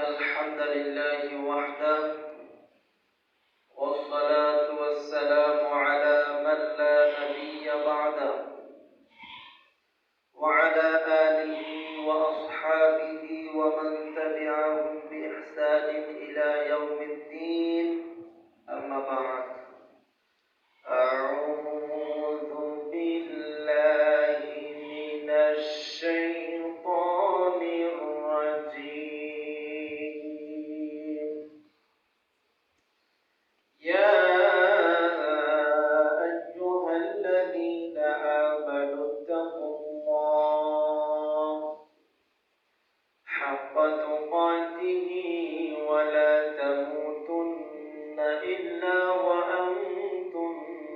الحمد لله وحده والصلاة والسلام على من لا نبي بعده وعلى آله وأصحابه ومن تبعهم بإحسان إلى يوم الدين. أما بعد، أعوذ بالله من الشيطان الرجيم. يا أيها الذين آمنوا اتقوا الله حق تقاته ولا تموتن إلا وأنتم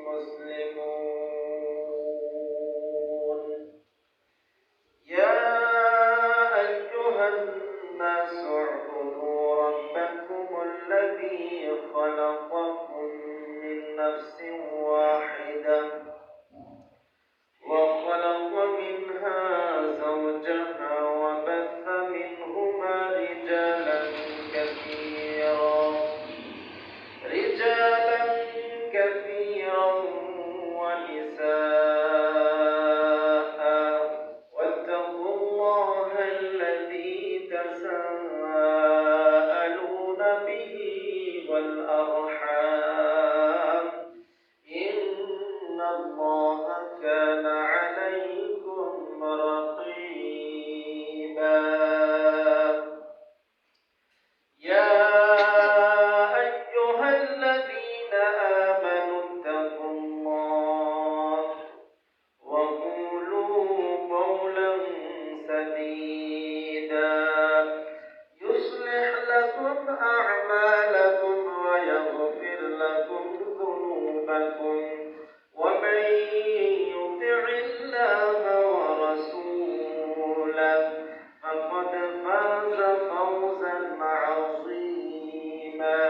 مسلمون. يا أيها الناس اعبدوا ربكم الذي خلقكم من نفس واحدة وخلق منها زوجها وبث منهما رجالا كثيرا ونساء، واتقوا الله الذي تساءلون به والأرحام إن الله كان عليكم رقيبا. يا أيها الذين آمنوا اتقوا الله وقولوا قولا سديدا يصلح لكم أعمالكم ويغفر لكم ذنوبكم، ومن يطع الله ورسوله فقد فاز فوزا عظيما.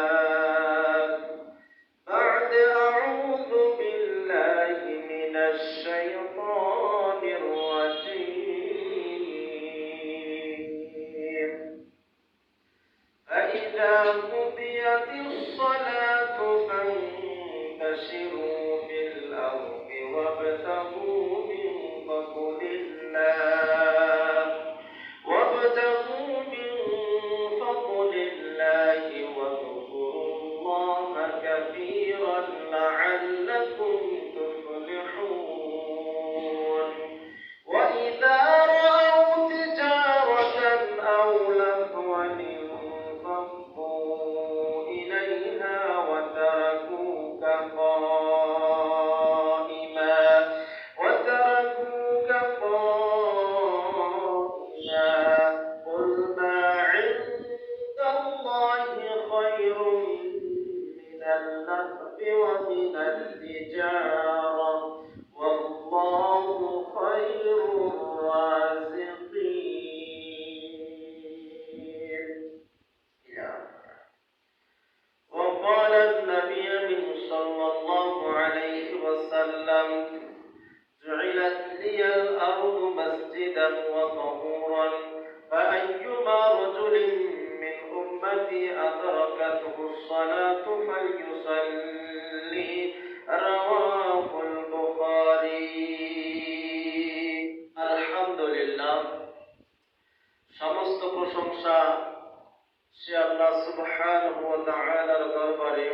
بعد أعوذ بالله من الشيطان الرجيم. فإذا قضيت الصلاة فانتشروا في الأرض وابتغوا من فضل الله واذكروا الله كثيرا لعلكم تفلحون. وإذا رأوا تجارة أو لهوا انفضوا إليها وتركوك قائما قل ما عند الله خير من اللهو ومن التجارة والله خير الرازقين. وقال النبي صلى الله عليه وسلم: جعلت لي الأرض مسجدا وطهورا فأيما رجل من أمتي أدركته الصلاة فليصلي. رواه البخاري। আলহামদুলিল্লাহ, সমস্ত প্রশংসা সে আল্লাহ সুবহানাহু ওয়া তাআলার দরবারে,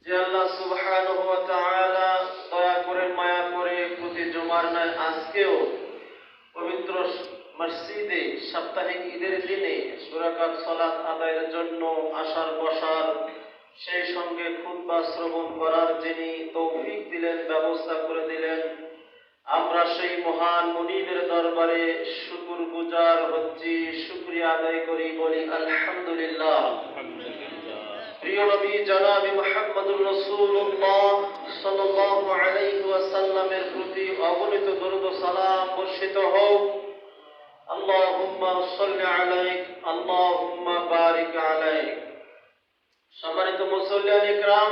যে আল্লাহ সুবহানাহু ওয়া তাআলা দয়া করে মায়া করে প্রতি জুমার ন্যায় আজকেও পবিত্র মসজিদে সাপ্তাহিক ঈদের দিনে সুরাকাত সালাত আদায়ের জন্য আসার বসার, সেই সঙ্গে খুতবা শ্রবণ করার যিনি তৌফিক দিলেন, ব্যবস্থা করে দিলেন, আমরা সেই মহান মুনিবের দরবারে শুকর গুজার হচ্ছি, শুকরিয়া আদায় করি, বলি আলহামদুলিল্লাহ। প্রিয় নবী জনাবে মুহাম্মদুর রাসূলুল্লাহ সাল্লাল্লাহু আলাইহি ওয়াসাল্লামের প্রতি অগণিত দরুদ ও সালাম বর্ষিত হোক। আল্লাহুম্মা সাল্লি আলাইক, আল্লাহুম্মা বারিক আলাইক। সম্মানিত মুসল্লিয়ান ইকরাম,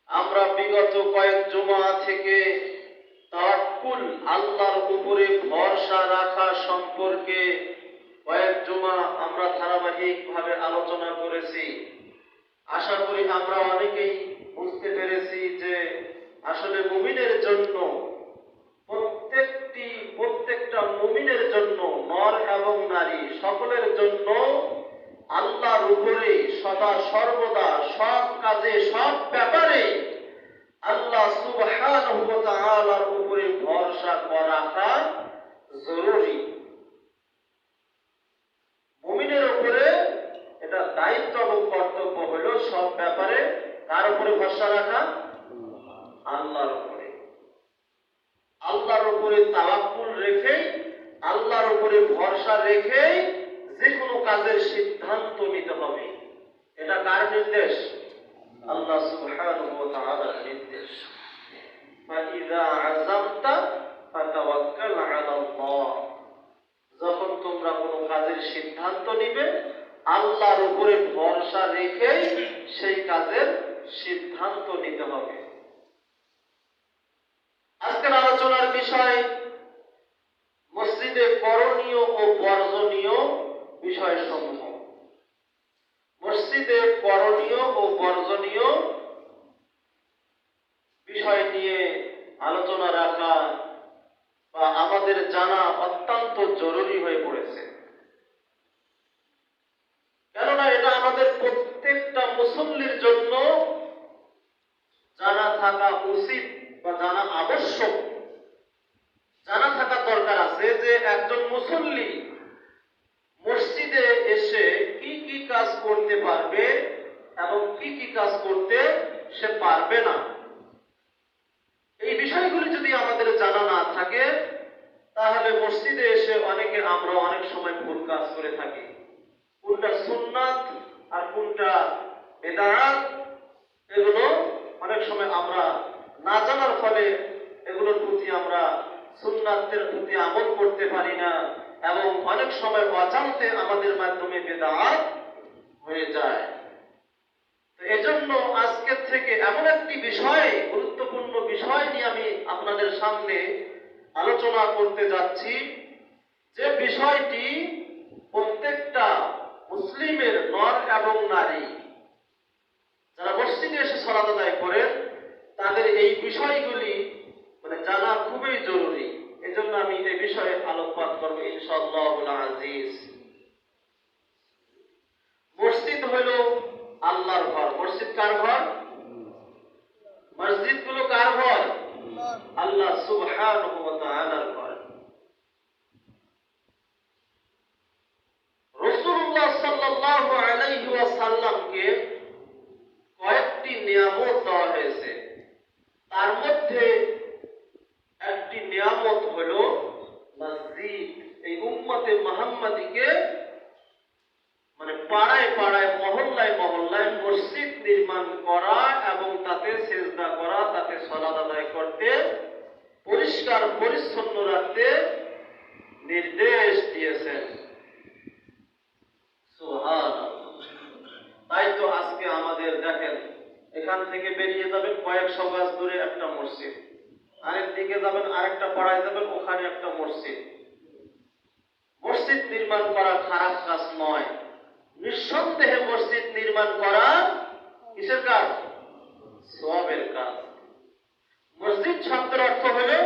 আমরা বিগত কয়েক জুমা থেকে তাওয়াক্কুল, আল্লাহর উপরে ভরসা রাখা সম্পর্কে কয়েক জুমা আমরা ধারাবাহিকভাবে আলোচনা করেছি। আশা করি আমরা অনেকেই বুঝতে পেরেছি যে আসলে মুমিনের জন্য প্রত্যেকটা মুমিনের জন্য, নর এবং নারী সকলের জন্য আল্লাহর উপরে সদা সর্বদা সব কাজে সব ব্যাপারে আল্লাহ সুবহানাহু ওয়া তাআলার উপরে ভরসা করাটা জরুরি। মুমিনের উপরে এটা দায়িত্ব এবং কর্তব্য হলো সব ব্যাপারে কার উপরে ভরসা রাখা? আল্লাহর উপরে। আল্লাহর উপরে তাওয়াক্কুল রেখে, আল্লাহর উপরে ভরসা রেখে যে কোনো কাজের সিদ্ধান্ত নিতে হবে। এটা কার নির্দেশ? আল্লাহ সুবহানাহু ওয়া তাআলার নির্দেশ। ফাইযা আযামতা ফাতাওয়াক্কাল আলাল্লাহ। যখন তোমরা কোনো কাজের সিদ্ধান্ত নিবে, আল্লাহর উপরে ভরসা রেখেই সেই কাজের সিদ্ধান্ত নিতে হবে। আজকের আলোচনার বিষয় মসজিদে করণীয় ও বর্জনীয় বিষয়সমূহ। মসজিদে করণীয় ও বর্জনীয় বিষয় নিয়ে আলোচনা রাখা বা আমাদের জানা অত্যন্ত জরুরি হয়ে পড়েছে। কেননা এটা আমাদের প্রত্যেকটা মুসল্লির জন্য জানা থাকা উচিত বা জানা আবশ্যক। জানা থাকা দরকার আছে যে একজন মুসল্লি মসজিদে এসে কি কি কাজ করতে পারবে এবং কি কি কাজ করতে সে পারবে না। এই বিষয়গুলি যদি আমাদের জানা না থাকে, তাহলে মসজিদে এসে আমরা অনেক সময় ভুল কাজ করে থাকি। কোনটা সুন্নাত আর কোনটা বিদআত, এগুলো অনেক সময় আমরা না জানার ফলে এগুলোর প্রতি আমরা সুন্নাতের প্রতি আমল করতে পারি না, এবং অনেক সময় অজান্তে আমাদের মাধ্যমে বিদআত হয়ে যায়। তো এজন্য আজকের থেকে এমন একটি বিষয়, গুরুত্বপূর্ণ বিষয় নিয়ে আমি আপনাদের সামনে আলোচনা করতে যাচ্ছি, যে বিষয়টি প্রত্যেকটা মুসলিমের নর এবং নারী যারা মসজিদে এসে সালাত আদায় করেন, তাদের এই বিষয়গুলি জানা খুবই জরুরি। এজন্য আমি এই বিষয়ে আলোকপাত করব ইনশাআল্লাহুল আজিজ। মসজিদ হলো আল্লাহর ঘর। মসজিদ কার ঘর? মসজিদ গুলো কার ঘর? আল্লাহ সুবহানাহু ওয়া তাআলার ঘর। রাসূলুল্লাহ সাল্লাল্লাহু আলাইহি ওয়াসাল্লামকে কয়েকটি নিয়ামত দেওয়া হয়েছে। তার মধ্যে একটি নিয়ামত হলো মসজিদ। এই উম্মতে মুহাম্মাদীকে পাড়ায় পাড়ায়, মহল্লায় মহল্লায় মসজিদ নির্মাণ করা এবং তাতে সিজদা করা, তাতে সালাত আদায় করতে, পরিষ্কার পরিচ্ছন্ন রাখতে নির্দেশ দিয়েছেন। সুবহানাল্লাহ। তাই তো আজকে আমাদের দেখেন, এখান থেকে বেরিয়ে যাবেন কয়েকশো গজ দূরে একটা মসজিদ, আরেক দিকে যাবেন আরেকটা পাড়ায় যাবেন, ওখানে একটা মসজিদ। মসজিদ নির্মাণ করা খারাপ কাজ নয়, নিঃসন্দেহে মসজিদ নির্মাণ করা কিসের কাজ? সওয়াবের কাজ। মসজিদ শব্দের অর্থ হলো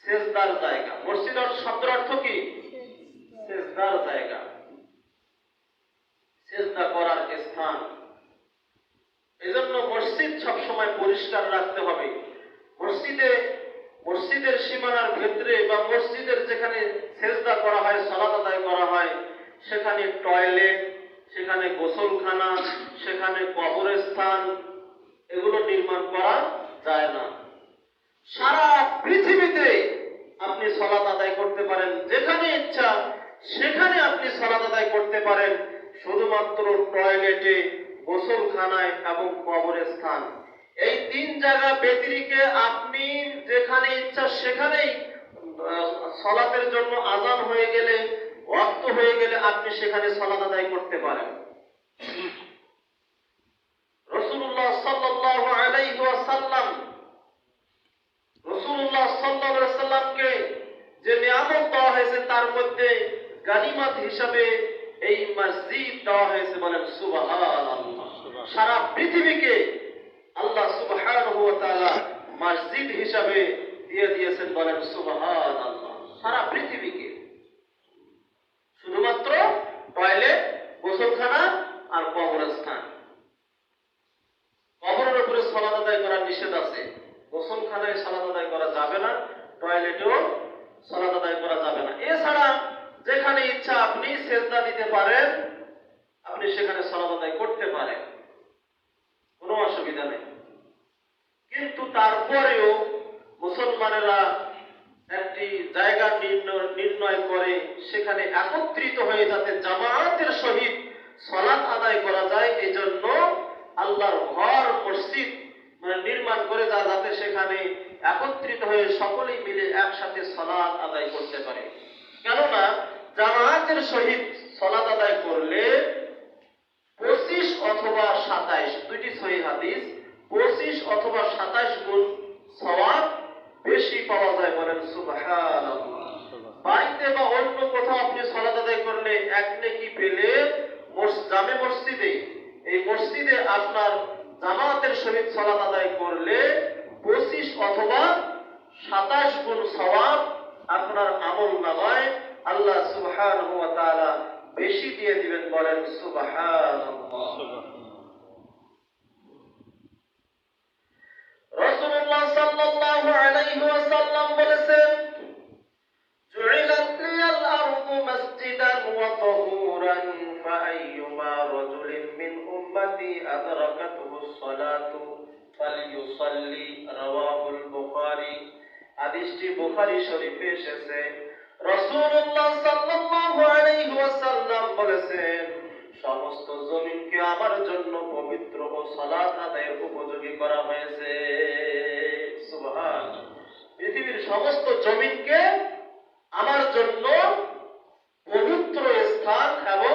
সিজদার জায়গা। মসজিদ শব্দের অর্থ কি? সিজদার জায়গা, সিজদা করার স্থান। এজন্য মসজিদ সবসময় পরিষ্কার রাখতে হবে। মসজিদের সীমানার ভেতরে বা মসজিদের যেখানে সিজদা করা হয়, সালাত আদায় করা হয়, সেখানে টয়লেট, সেখানে গোসলখানা, সেখানে কবরস্থান, এগুলো নির্মাণ করা যায় না। সারা পৃথিবীতে আপনি সালাত আদায় করতে পারেন, যেখানে ইচ্ছা সেখানে আপনি সালাত আদায় করতে পারেন, শুধুমাত্র টয়লেটে, গোসলখানায় এবং কবরস্থান, এই তিন জায়গা ব্যতিরেকে আপনি যেখানে ইচ্ছা সেখানেই সালাতের জন্য আযান হয়ে গেলে, ওয়াক্ত হয়ে গেলে আপনি সেখানে সালাত আদায় করতে পারেন। রাসূলুল্লাহ সাল্লাল্লাহু আলাইহি ওয়াসাল্লাম রাসূলুল্লাহ সাল্লাল্লাহু আলাইহি ওয়াসাল্লামকে যে নিয়ামত দেওয়া হয়েছে তার মধ্যে গানিমত হিসাবে এই মসজিদ দেওয়া হয়েছে, বলেন সুবহানাল্লাহ। সারা পৃথিবীকে আল্লাহ সুবহানাহু ওয়া তাআলা মসজিদ হিসাবে দিয়ে দিয়েছেন, বলেন সুবহানাল্লাহ। সারা পৃথিবীকে শুধুমাত্র টয়লেট, গোসলখানা আর কবরস্থান। কবরের উপরে সালাত আদায় করার নিষেধ আছে, গোসলখানায় সালাত আদায় করা যাবে না, টয়লেটেও সালাত আদায় করা যাবে না। এছাড়া যেখানে ইচ্ছা আপনি সেজদা দিতে পারেন, আপনি সেখানে সালাত আদায় করতে পারেন, কোনো অসুবিধা নেই। কিন্তু তারপরেও মুসলমানেরা একটি জায়গা নির্ণয় করে সেখানে একত্রিত হয়ে যাতে জামায়াতের সহিত সালাত আদায় করা যায়, এই জন্য আল্লাহর ঘর মসজিদ নির্মাণ করে যাতে সেখানে একত্রিত হয়ে সকলেই মিলে একসাথে সালাত আদায় করতে পারে। কেননা জামায়াতের সহিত সালাত আদায় করলে 25 অথবা 27, দুইটি সহিহ হাদিস, 25 অথবা 27 গুণ সওয়াব বেশি পাওয়া যায়, বলেন সুবহানাল্লাহ। বাড়িতে বা অন্য কোথাও আপনি সালাত আদায় করলে এক নেকি পেলে জামে মসজিদে, এই মসজিদে আপনার জামাতের সহিত সালাত আদায় করলে 25 অথবা 27 গুণ সওয়াব আপনার আমলনামায় আল্লাহ সুবহানাহু ওয়া তাআলা বেশি দিয়ে দিবেন, বলেন সুবহানাল্লাহ। রাসূলুল্লাহ সাল্লাল্লাহু আলাইহি ওয়াসাল্লাম বলেছেন, জুইলাত লিয়াল আরদু মাসজিদান ওয়া তাহুরান ফাআইয়ুমা রাজুলিন মিন উম্মতি আদরাকাতুহুস সালাতু ফালইউসাল্লি, রাওয়াহুল বুখারী। হাদিসটি বুখারী শরীফে এসেছে। রাসূলুল্লাহ সাল্লাল্লাহু আলাইহি ওয়াসাল্লাম বলেছেন, সমস্ত জমিনকে আমার জন্য পবিত্র ও সালাত আদায়ের উপযোগী করা হয়েছে। সুবহানাল্লাহ। পৃথিবীর সমস্ত জমিনকে আমার জন্য পবিত্র স্থান এবং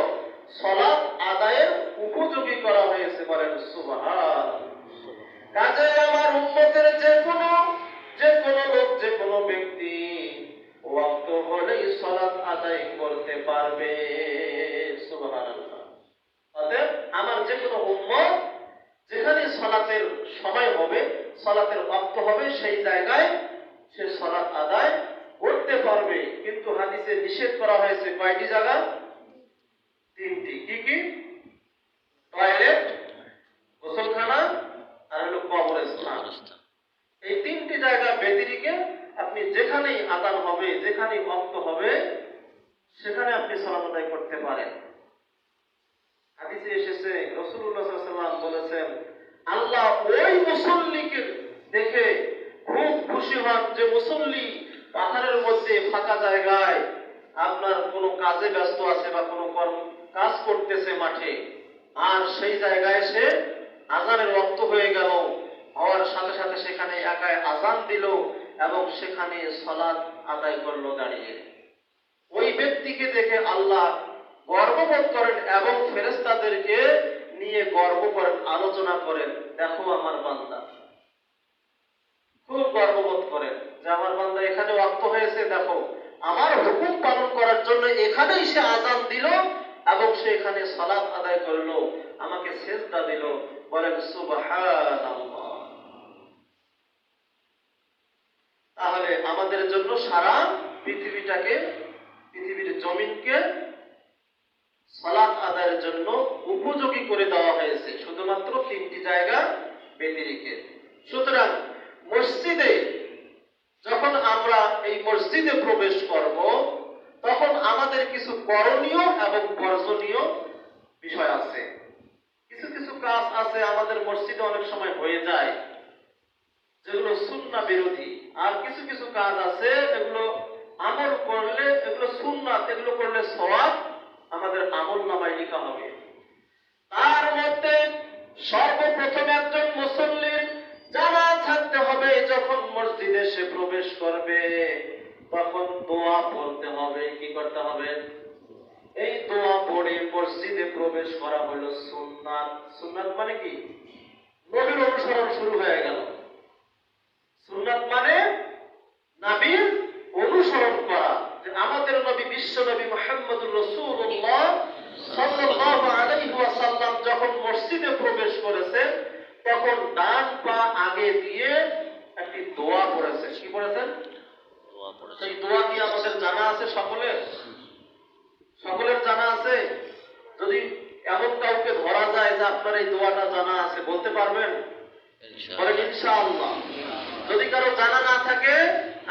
সালাত আদায়ের উপযোগী করা হয়েছে, বলেন সুবহানাল্লাহ। কাজে আমার উম্মতের যে কোনো লোক, যে কোনো ব্যক্তি ওয়াক্ত হলেই সালাত আদায় করতে পারবে, সুবহানাল্লাহ। অতএব আমার যে কোনো উম্মত যেখানে সালাতের সময় হবে, সালাতের ওয়াক্ত হবে, সেই জায়গায় সে সালাত আদায় করতে পারবে। কিন্তু হাদিসে নিষেধ করা হয়েছে কয়টি জায়গা? 3টি। কি কি? টয়লেট, গোসলখানা আর হলো কবরস্থান। এই 3টি জায়গা ব্যতিরেকে আপনি যেখানেই আযান হবে, যেখানেই ওয়াক্ত হবে, সেখানে আপনি সালাত আদায় করতে পারেন। হাদিসে এসেছে, রাসূলুল্লাহ সাল্লাল্লাহু আলাইহি ওয়াসাল্লাম বলেছেন, আল্লাহ ওই মুসল্লিকে দেখে খুব খুশি হন যে মুসল্লি পাহাড়ের মধ্যে ফাঁকা জায়গায় আপনার কোনো কাজে ব্যস্ত আছে বা কোনো কাজ করতেছে মাঠে, আর সেই জায়গায় সে আযানের ওয়াক্ত হয়ে গেল, হওয়ার সাথে সাথে সেখানে একাই আযান দিল এবং সেখানে সালাত আদায় করলো দাঁড়িয়ে। ওই ব্যক্তিকে দেখে আল্লাহ গর্ববোধ করেন এবং ফেরেশতাদেরকে নিয়ে গর্ব করেন, আলোচনা করেন, দেখো আমার বান্দা। খুব গর্ববোধ করেন যে আমার বান্দা এখানে ওয়াক্ত হয়েছে, দেখো আমার হুকুম পালন করার জন্য এখানেই সে আযান দিল এবং সে এখানে সালাত আদায় করলো, আমাকে সিজদা দিল, বলেন সুবহানাল্লাহ। তাহলে আমাদের জন্য সারা পৃথিবীর জমিনকে সালাত আদায়ের জন্য উপযোগী করে দেওয়া হয়েছে, শুধুমাত্র 3টি জায়গা ব্যতিরেকে। সুতরাং মসজিদে যখন আমরা এই মসজিদে প্রবেশ করব, তখন আমাদের কিছু করণীয় এবং বর্জনীয় বিষয় আছে। কিছু কিছু কাজ আছে আমাদের মসজিদে অনেক সময় হয়ে যায় যেগুলো সুন্নাহ বিরোধী, আর কিছু কিছু কাজ আছে এগুলো আমল করলে, এগুলো সুন্নাত, এগুলো করলে সওয়াব আমাদের আমলনামায় লেখা হবে। তার মধ্যে সর্বপ্রথম একজন মুসল্লির জানা থাকতে হবে, যখন মসজিদে সে প্রবেশ করবে তখন দোয়া পড়তে হবে। কি করতে হবে? এই দোয়া পড়ে মসজিদে প্রবেশ করা হলো সুন্নাত। সুন্নাত মানে কি? নবীর অনুসরণ শুরু হয়ে গেল। সুন্নাত মানে নবীর অনুসরণ করা। যে আমাদের নবী বিশ্ব নবী মুহাম্মদুর রাসূলুল্লাহ সাল্লাল্লাহু আলাইহি ওয়াসাল্লাম যখন মসজিদে প্রবেশ করেছেন তখন ডান পা আগে দিয়ে একটি দোয়া পড়েছে। কি পড়েছেন? সেই দোয়া কি আমাদের জানা আছে? সকলের জানা আছে? যদি এমন কাউকে ধরা যায় যে আপনার এই দোয়াটা জানা আছে, বলতে পারবেন? বলেন ইনশাআল্লাহ। যদি কারো জানা না থাকে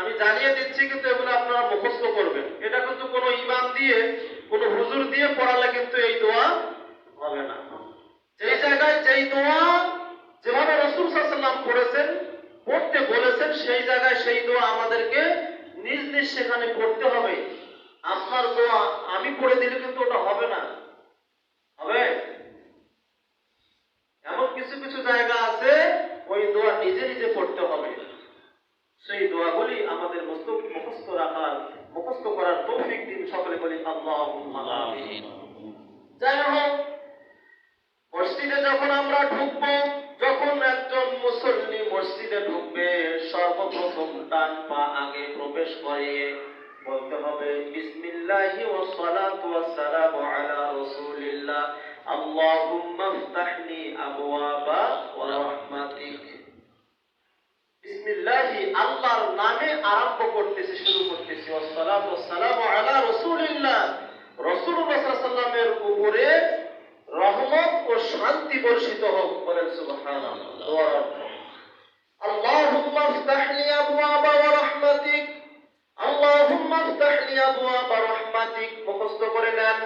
আমি জানিয়ে দিচ্ছি, কিন্তু এগুলো আপনারা মুখস্থ করবেন। এটা কিন্তু কোনো ইমাম দিয়ে কোনো হুজুর দিয়ে পড়ালে কিন্তু এই দোয়া হবে না। যেই জায়গায় যেই দোয়া যেভাবে রাসূল সাল্লাল্লাহু আলাইহি ওয়াসাল্লাম পড়েছেন, পড়তে বলেছেন, সেই জায়গায় সেই দোয়া আমাদেরকে নিজ নিজ সেখানে পড়তে হবে। আপনার দোয়া আমি পড়ে দিলে কিন্তু ওটা হবে না। হবে? এমন কিছু কিছু জায়গা আছে ওই দোয়া নিজে নিজে পড়তে হবে। সেই দোয়াগুলি আমাদের মুখস্থ করার তৌফিক দিন। সকলে বলি আল্লাহুম্মা আমিন। যাই হোক, মসজিদে যখন আমরা ঢুকবো, যখন একজন মুসল্লি মসজিদে ঢুকবে, সর্বপ্রথম ডান পা আগে প্রবেশ করিয়ে বলতে হবে বিসমিল্লাহি ওয়া সালাতু ওয়াস সালামু আলা রাসূলিল্লাহ আল্লাহুম্মা ইফতাহলি আবওয়াবা ওয়া রাহমাতিক। বিসমিল্লাহি, আল্লাহর নামে আরম্ভ করতেছি, শুরু করতেছি। ওয়াস সালাতু ওয়াস সালামু আলা রাসূলিল্লাহ, রাসূলুল্লাহ সাল্লাল্লাহু আলাইহি ওয়াসাল্লামের উপরে রহমত ও শান্তি বর্ষিত হোক। বলেন সুবহানাল্লাহ। দোয়ার অর্থ আল্লাহুম্মা ইফতাহলি আবওয়াবা ওয়া রাহমাতিক, আল্লাহুম্মা ইফতাহলি আবওয়াবা রাহমাতিক। মুখস্থ করে নেন,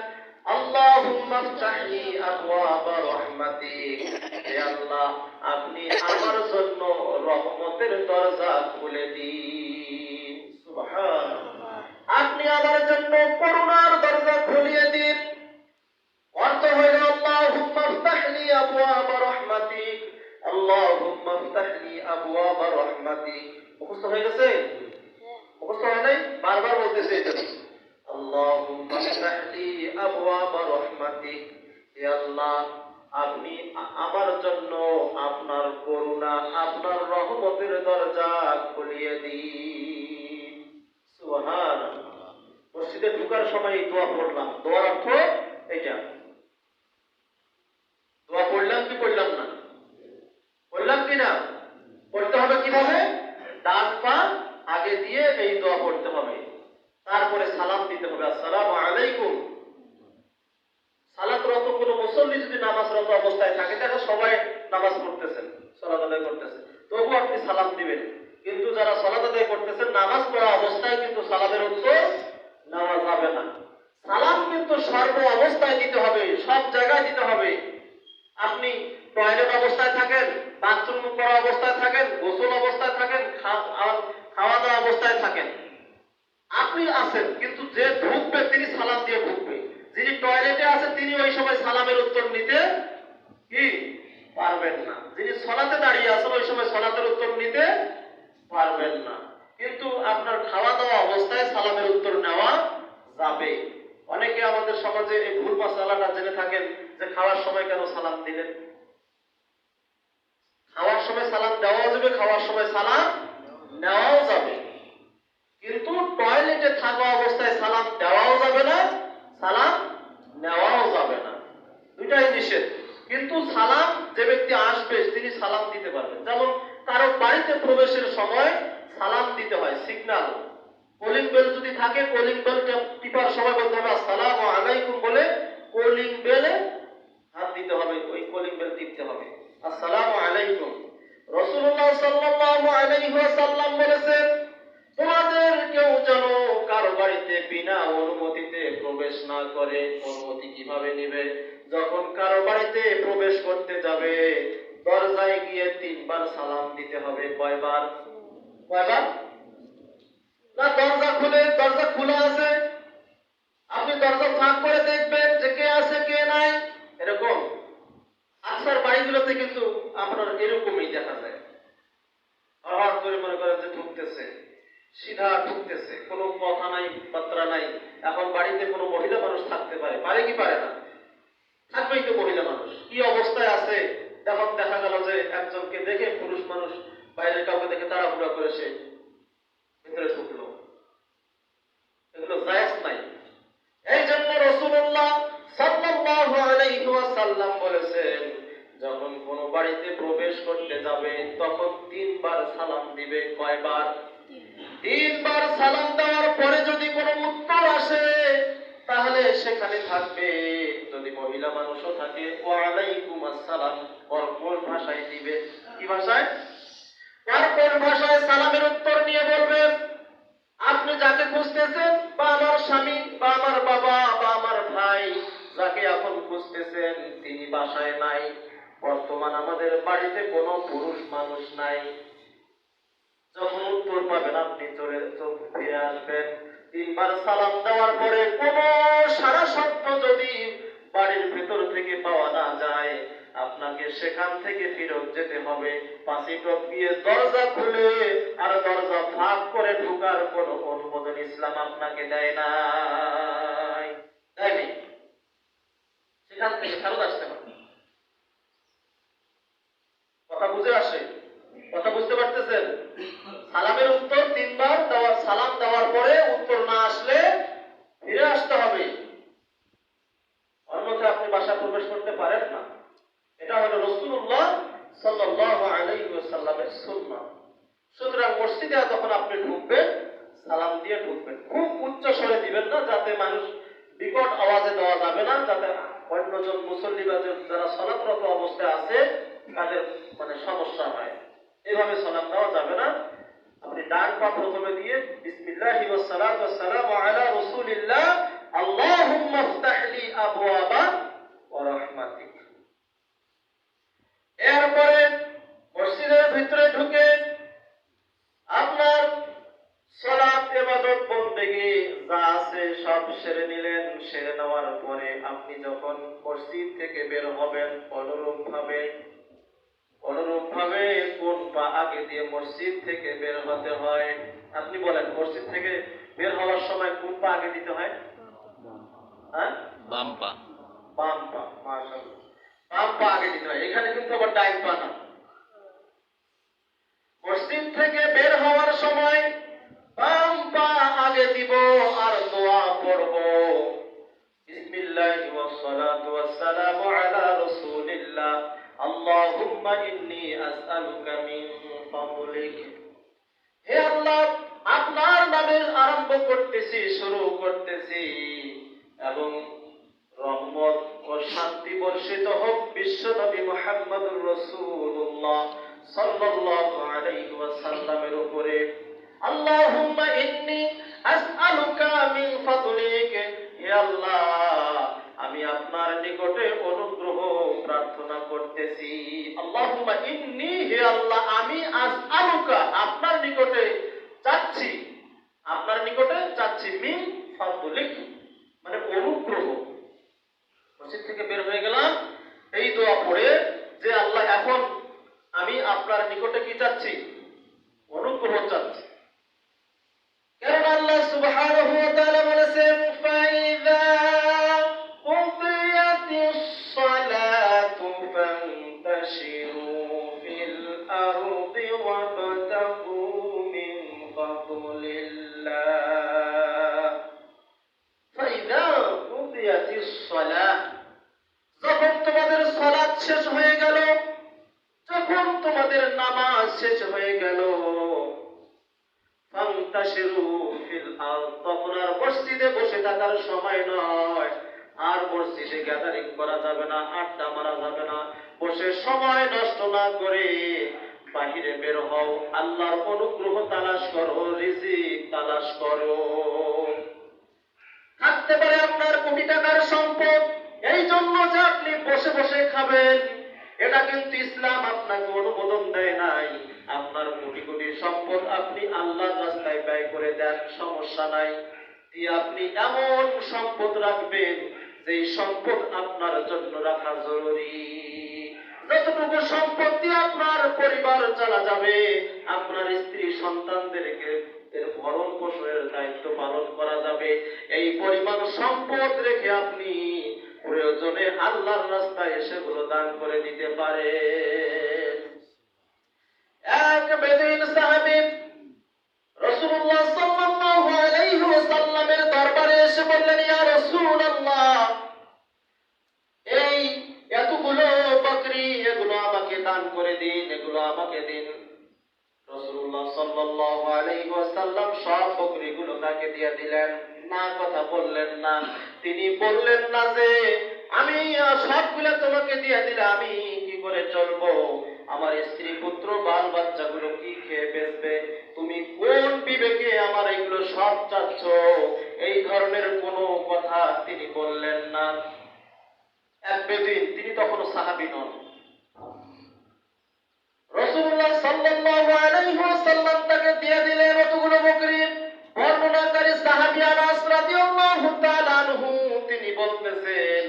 আল্লাহুম্মা ইফতাহলি আবওয়াবা রাহমাতিক। হে আল্লাহ, আপনি আমার জন্য রহমতের দরজা খুলে দিন। সুবহানাল্লাহ। আপনি আমার জন্য করুণার দরজা খুলিয়ে দিন। অর্থ হইল আল্লাহুম্মা ইফতাহলি আবওয়াবা রাহমাতিক, আল্লাহুম্মা ইফতাহলি আবওয়াবা রাহমাতিক। মুখস্থ হয়ে গেছে? মুখস্থ হয় নাই? বারবার বলতেছে এটা। আল্লাহুম্মা ইফতাহলি আবওয়াবা রাহমাতিক। হে আল্লাহ, আপনি আমার জন্য আপনার করুণা, আপনার রহমতের দরজা খুলিয়ে দিন। সুবহানাল্লাহ। মসজিদে ঢোকার সময় এই দোয়া পড়লাম। দোয়ার অর্থ এটা। দোয়া পড়লাম কি পড়লাম না? পড়লাম কি না? পড়তে হবে কিভাবে? ডান পা আগে দিয়ে এই দোয়া পড়তে হবে। তারপরে সালাম দিতে হবে, আসসালামু আলাইকুম। সালাতরত কোনো মুসল্লি যদি নামাজরত অবস্থায় থাকে, দেখো সবাই নামাজ পড়তেছেন, সালাত আদায় করতেছেন, তবু আপনি সালাম দিবেন। কিন্তু যারা সালাত আদায় করতেছেন নামাজ পড়া অবস্থায় কিন্তু সালামের উত্তর নেওয়া যাবে না। সালাম কিন্তু সর্ব অবস্থায় দিতে হবে, সব জায়গায় দিতে হবে। আপনি টয়লেট অবস্থায় থাকেন, বাথরুম করা অবস্থায় থাকেন, গোসল অবস্থায় থাকেন, খাওয়া দাওয়া অবস্থায় থাকেন, আপনি আছেন, কিন্তু যে ঢুকবে তিনি সালাম দিয়ে ঢুকবে। যিনি টয়লেটে আছেন তিনি ওই সময় সালামের উত্তর নিতে কি পারবেন না। যিনি সালাতে দাঁড়িয়ে আছেন ওই সময় সালাতের উত্তর নিতে পারবেন না। কিন্তু আপনার খাওয়া দাওয়া অবস্থায় সালামের উত্তর নেওয়া যাবে। অনেকে আমাদের সমাজে এই ভুল মাসালাটা জেনে থাকেন যে খাওয়ার সময় কেন সালাম দিলেন। খাওয়ার সময় সালাম দেওয়াও যাবে, খাওয়ার সময় সালাম নেওয়াও যাবে, কিন্তু টয়লেটে থাকা অবস্থায় সালাম দেওয়াও যাবে না, সালাম নেওয়াও যাবে না, দুটাই নিষেধ। কিন্তু সালাম যে ব্যক্তি আসবে তিনি সালাম দিতে পারবেন। যেমন কারো বাড়িতে প্রবেশের সময় সালাম দিতে হয়, সিগন্যাল, কলিং বেল যদি থাকে কলিং বেল টিপার সময় বলতে হবে আসসালামু আলাইকুম বলে কলিং বেলে হাত দিতে হবে, ওই কলিং বেল টিপতে হবে, আসসালামু আলাইকুম। রাসূলুল্লাহ সাল্লাল্লাহু আলাইহি ওয়াসাল্লাম বলেছেন, তোমাদের কেউ যেন কারো বাড়িতে বিনা অনুমতিতে প্রবেশ না করে। অনুমতি কিভাবে নিবে? যখন কারো বাড়িতে প্রবেশ করতে যাবে দরজায় গিয়ে 3 বার সালাম দিতে হবে। কয়বার? না, দরজা খোলা আছে, আপনি দরজা ফাঁক করে দেখবেন যে কে আছে কে নাই, এরকম আকসার বাড়িগুলোতে কিন্তু আপনার এরকমই দেখা যায়। হঠাৎ করে মনে করেন যে ঢুকতেছে, সিধা ঢুকতেছে, কোনো কথা নাই, বার্তা নাই। এখন বাড়িতে কোনো মহিলা মানুষ থাকতে পারে কি পারে না? থাকবেই তো মহিলা মানুষ। কি অবস্থায় আছে দেখা গেল যে একজনকে দেখে পুরুষ মানুষ বাইরের কাউকে দেখে তাড়াহুড়া করে সে ভিতরে ঢুকলো। এগুলো ওয়াসাল্লাম বলেছেন, যখন কোন বাড়িতে প্রবেশ করতে যাবে তখন 3 বার সালাম দিবে। কয়বার? 3 বার সালাম দেওয়ার পরে যদি কোনো উত্তর আসে তাহলে সেখানে থাকবে। যদি মহিলা মানুষও থাকে, ওয়ালাইকুম আসসালাম কর্কশ ভাষায় দিবে। কি ভাষায়? কর্কশ ভাষায় সালামের উত্তর নিয়ে বলবেন, আপনি যাকে খুঁজতেছেন, বা আমার স্বামী, বা আমার বাবা, বা আমার ভাই, যাকে এখন খুঁজতেছেন তিনি বাসায় নাই। বর্তমান আমাদের বাড়িতে কোনো পুরুষ মানুষ নাই। যখন উত্তর পাবেন আপনি ফিরে আসবেন। 3 বার সালাম দেওয়ার পরে কোন সারা শব্দ যদি বাড়ির ভেতর থেকে পাওয়া না যায়, আপনাকে সেখান থেকে ফেরত যেতে হবে। 5 টপ দিয়ে দরজা খুলে আর দরজা ফাঁক করে ঢোকার কোন অনুমোদন ইসলাম আপনাকে দেয় না। দেয়নি। সেখান থেকে ফেরত আসতে হবে। কথা বুঝে আসে? কথা বুঝতে পারতেছেন? সালামের উত্তর 3 বার দেওয়া, সালাম দেওয়ার পরে উত্তর না আসলে ফিরে আসতে হবে, অন্যথায় আপনি বাসায় প্রবেশ করতে পারেন না। এটা হলো রাসূলুল্লাহ সাল্লাল্লাহু আলাইহি ওয়াসাল্লামের সুন্নাহ। সুতরাং মসজিদে যখন আপনি ঢুকবেন সালাম দিয়ে ঢুকবেন। খুব উচ্চ স্বরে দিবেন না, যাতে মানুষ বিকট আওয়াজে দেওয়া যাবে না, যাতে অন্যজন মুসল্লি বা যারা সালাতরত অবস্থায় আছে তাদের সমস্যা হয়। এভাবে সালাম দেওয়া যাবে না। আপনি ডান পা প্রথমে দিয়ে বিসমিল্লাহি ওয়াস সালাতু ওয়াস সালামু আলা রাসূলিল্লাহ আল্লাহুম্মা ইফতাহ লি আবওয়াবা ওয়া রাহমাতিক। এরপরে মসজিদের ভিতরে ঢুকে আপনার সালাত ইবাদত বন্দেগী যা আছে সব সেরে নিলেন। সেরে নেওয়ার পরে আপনি যখন মসজিদ থেকে বের হবেন, অনুরূপভাবে কোন পা আগে দিয়ে মসজিদ থেকে বের হতে হয়? আপনি বলেন, মসজিদ থেকে বের হওয়ার সময় কোন পা আগে দিতে হয়? হ্যাঁ, বাম পা। বাম পা। মাশাআল্লাহ, বাম পা আগে দিতে হয়। এখানে কিন্তু আবার ডাইন পা না। মসজিদ থেকে বের হওয়ার সময় বাম পা আগে দিব আর দোয়া পড়ব। বিসমিল্লাহি ওয়াস সালাতু ওয়াস সালামু আলা রাসূলিল্লাহ আল্লাহুম্মা ইন্নী আসআলুকা মিন ফাদলিক। হে আল্লাহ, আপনার নামে আরম্ভ করতেছি, শুরু করতেছি, এবং রহমত ও শান্তি বর্ষিত হোক বিশ্ব নবী মুহাম্মদুর রাসূলুল্লাহ সাল্লাল্লাহু আলাইহি ওয়াসাল্লামের উপরে। আল্লাহুম্মা ইন্নী আসআলুকা মিন ফাদলিক। হে আল্লাহ, আমি আপনার নিকটে অনুগ্রহ প্রার্থনা করতেছি। আল্লাহুম্মা ইন্নী, হে আল্লাহ, আমি আসআলুকা, আপনার নিকটে চাচ্ছি, আপনার নিকটে চাচ্ছি, মিন ফাদলিক অনুগ্রহ। মসজিদ থেকে বের হয়ে গেলাম, এই দোয়া পড়ে যে আল্লাহ, এখন আমি আপনার নিকটে কি চাচ্ছি? অনুগ্রহ চাচ্ছি। কারণ আল্লাহ সুবহানাহু ওয়া তাআলা বলেছেন, ফাইযা কুদিয়াতিস সালাতু ফান্তাশিরু ফিল আরদি ওয়াবতাগু মিন ফাদলিল্লাহ। ফাইযা কুদিয়াতিস সালাহ, যখন তোমাদের সালাত শেষ হয়ে গেল, যখন তোমাদের নামাজ শেষ হয়ে গেল, ফান্তাশিরু ফিল আরদ, তখন আর মসজিদে বসে থাকার সময় নয়। আর মসজিদে গ্যাদারিং করা যাবে না, আড্ডা মারা যাবে না। বসে সময় নষ্ট না করে বাহিরে বের হও, আল্লাহর অনুগ্রহ তালাশ করো, রিজিক তালাশ করো। থাকতে পারে আপনার কোটি টাকার সম্পদ, এই জন্য যে আপনি বসে বসে খাবেন, এটা কিন্তু ইসলাম আপনাকে অনুমোদন দেয় নাই। আপনার কোটি কোটি সম্পদ আপনি আল্লাহর রাস্তায় ব্যয় করে দেন, সমস্যা নাই। আপনি এমন সম্পদ রাখবেন যে সম্পদ আপনার জন্য রাখা জরুরি। যতটুকু সম্পত্তি আপনার পরিবার চালা যাবে, আপনার স্ত্রী সন্তানদেরকে এর ভরণ পোষণের দায়িত্ব পালন করা যাবে, এই পরিমাণ সম্পদ রেখে আপনি প্রয়োজনে আল্লাহর রাস্তায় সেগুলো দান করে দিতে পারে। এক বেদুইন সাহাবী রাসূলুল্লাহ সাল্লাল্লাহু আলাইহি ওয়াসাল্লামের দরবারে এসে বললেন, ইয়া রাসূলুল্লাহ, করে দিন, এগুলো আমাকে দিন। রাসূলুল্লাহ সাল্লাল্লাহু আলাইহি ওয়াসাল্লাম সব বকরিগুলো তাকে দিয়ে দিলেন। না, কথা বললেন না। তিনি বললেন না যে আমি সবগুলো তোমাকে দিয়ে দিলে আমি কি করে চলবো, আমার স্ত্রী পুত্র বাল বাচ্চাগুলো কি খেয়ে বেঁচবে, তুমি কোন বিবেকে আমার এগুলো সব চাচ্ছ, এই ধরনের কোনো কথা তিনি বললেন না। এক বেদিন, তিনি তখনও সাহাবী নন, রাসূলুল্লাহ সাল্লাল্লাহু আলাইহি ওয়াসাল্লাম তাকে দিয়ে দিলেন অতগুলো বকরি। বর্ণনাকারী সাহাবী আনাস রাদিয়াল্লাহু তাআলা আনহু তিনি বলতেছেন,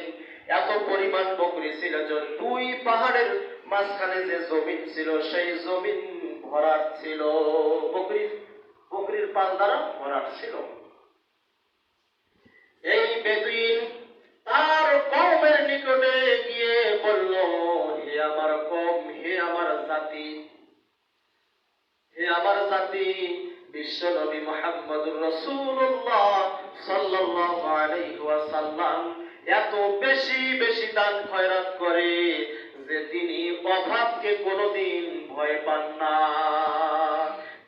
এত পরিমাণ বকরি ছিল যে দুই পাহাড়ের মাঝখানে যে জমিন ছিল সেই জমিন ভরাট ছিল, বকরির পাল দ্বারা ভরাট ছিল। এই বেদুইন তার কওমের নিকটে গিয়ে বলল, হে আমার কওম, হে আমার জাতি, হে আমার জাতি, বিশ্ব নবী মুহাম্মদুর রাসূলুল্লাহ সাল্লাল্লাহু আলাইহি ওয়াসাল্লাম এত বেশি বেশি দান খয়রাত করে যে তিনি অভাবকে কোনোদিন ভয় পান না।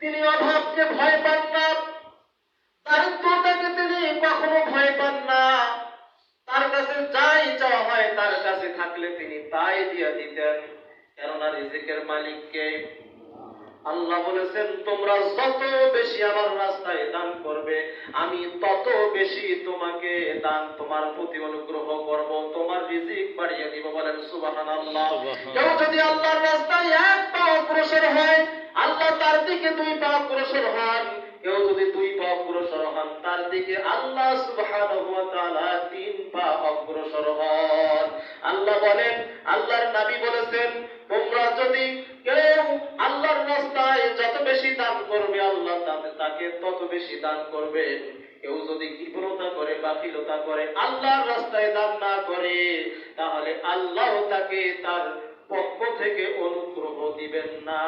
তিনি অভাবকে ভয় পান না, দারিদ্রতাকে তিনি কখনো ভয় পান না। তার কাছে যাই চাওয়া হয় তার কাছে থাকলে তিনি তাই দিয়ে দিতেন, কেননা রিজিকের মালিককে। আল্লাহ বলেছেন, তোমরা যত বেশি আমার রাস্তায় দান করবে আমি তত বেশি তোমাকে দান, তোমার প্রতি অনুগ্রহ করব, তোমার রিজিক বাড়িয়ে দিব। বলেন সুবহানাল্লাহ। কেউ যদি আল্লাহর রাস্তায় এক পা অগ্রসর হয় আল্লাহ তার দিকে দুই পা অগ্রসর হন, কেউ যদি দুই পা অগ্রসর হন তার দিকে আল্লাহ সুবহানাহু ওয়া তাআলা তিন পা অগ্রসর হন। আল্লাহ বলেন, আল্লাহর নবী বলেছেন, তোমরা যদি কেউ আল্লাহর রাস্তায় যত বেশি দান করবে আল্লাহ তাকে তত বেশি দান করবেন। কেউ যদি কৃপণতা করে, বাখিলতা করে, আল্লাহর রাস্তায় দান না করে, তাহলে আল্লাহ তাকে তার পক্ষ থেকে অনুগ্রহ দিবেন না,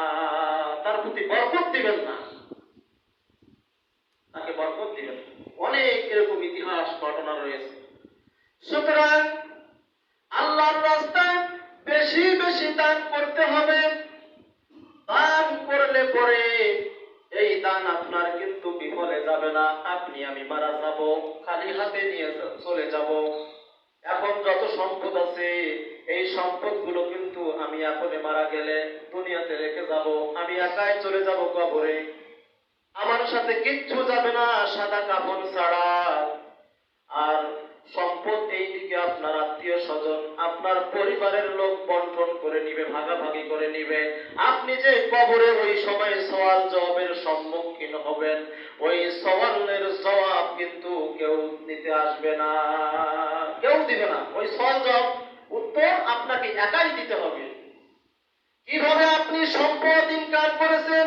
তার প্রতি বরকত দিবেন না, তাকে বরকত দিবেন। অনেক এরকম ইতিহাস ঘটনা রয়েছে। সুতরাং আল্লাহর রাস্তায় বেশি বেশি দান করতে হবে। দান করলে পরে এই দান আপনার কিন্তু বিফলে যাবে না। আপনি আমি মারা যাব, খালি হাতে নিয়ে চলে যাব। এখন যত সম্পদ আছে এই সম্পদগুলো কিন্তু আমি এখনই মারা গেলে দুনিয়াতে রেখে যাব, আমি একাই চলে যাব কবরে। আমার সাথে কিচ্ছু যাবে না সাদা কাফন ছাড়া। আর সম্পদ এইদিকে আপনার আত্মীয় স্বজন, আপনার পরিবারের লোক বন্টন করে নিবে, ভাগাভাগি করে নিবে। আপনি যে কবরে ওই সময় সওয়াল জবাবের সম্মুখীন হবেন, ওই সওয়ালের জবাব কিন্তু কেউ নিতে আসবে না, কেউ দিবে না। ওই সওয়াল জবাব উত্তর আপনাকে একাই দিতে হবে। কিভাবে আপনি সম্পদ ইনকাম করেছেন,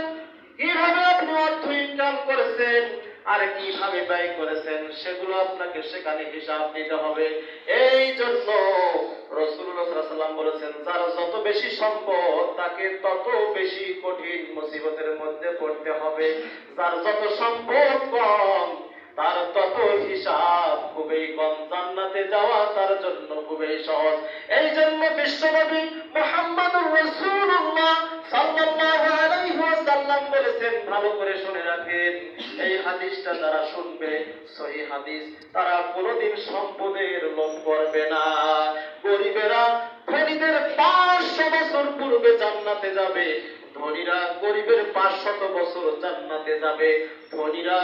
কিভাবে আপনি অর্থ ইনকাম করেছেন, আর কিভাবে ব্যয় করেছেন, সেগুলো আপনাকে সেখানে হিসাব দিতে হবে। এই জন্য রাসূলুল্লাহ সাল্লাল্লাহু আলাইহি ওয়াসাল্লাম বলেছেন, যার যত বেশি সম্পদ তাকে তত বেশি কঠিন মুসিবতের মধ্যে পড়তে হবে। যার যত সম্পদ কম তার তত হিসাব খুবই কম, জান্নাতে যাওয়া তার জন্য খুবই সহজ। এই জন্য বিশ্বনবী মুহাম্মদুর রাসূলুল্লাহ সাল্লাল্লাহু আলাইহি ওয়াসাল্লাম বলেছেন, ভালো করে শুনে রাখেন, এই হাদিসটা যারা শুনবে সহিহ হাদিস, তারা কোনোদিন সম্পদের লোভ করবে না। গরিবেরা ধনীদের 500 বছর পূর্বে জান্নাতে যাবে, ধনীরা গরিবের 500 বছর জান্নাতে যাবে। ধনীরা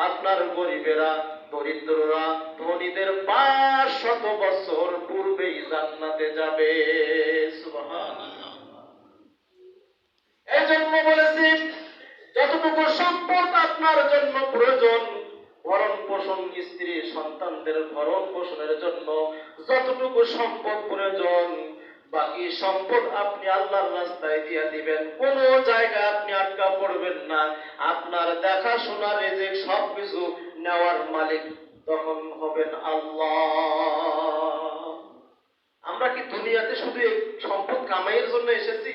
আপনার গরিবেরা, দরিদ্ররা ধনীদের 500 বছর পূর্বেই জান্নাতে যাবে। সুবহানাল্লাহ। এই জন্য বলেছি, যতটুকু সম্পদ আপনার জন্য প্রয়োজন, ভরণ পোষণ, স্ত্রী সন্তানদের ভরণ পোষণের জন্য যতটুকু সম্পদ প্রয়োজন, বাকি সম্পদ আপনি আল্লাহর রাস্তায় দিয়ে দিবেন। কোন জায়গায় আপনি আটকা পড়বেন না। আপনার দেখাশোনা, রিজিক সবকিছু নেওয়ার মালিক তখন হবেন আল্লাহ। আমরা কি দুনিয়াতে শুধু এই সম্পদ কামাইয়ের জন্য এসেছি?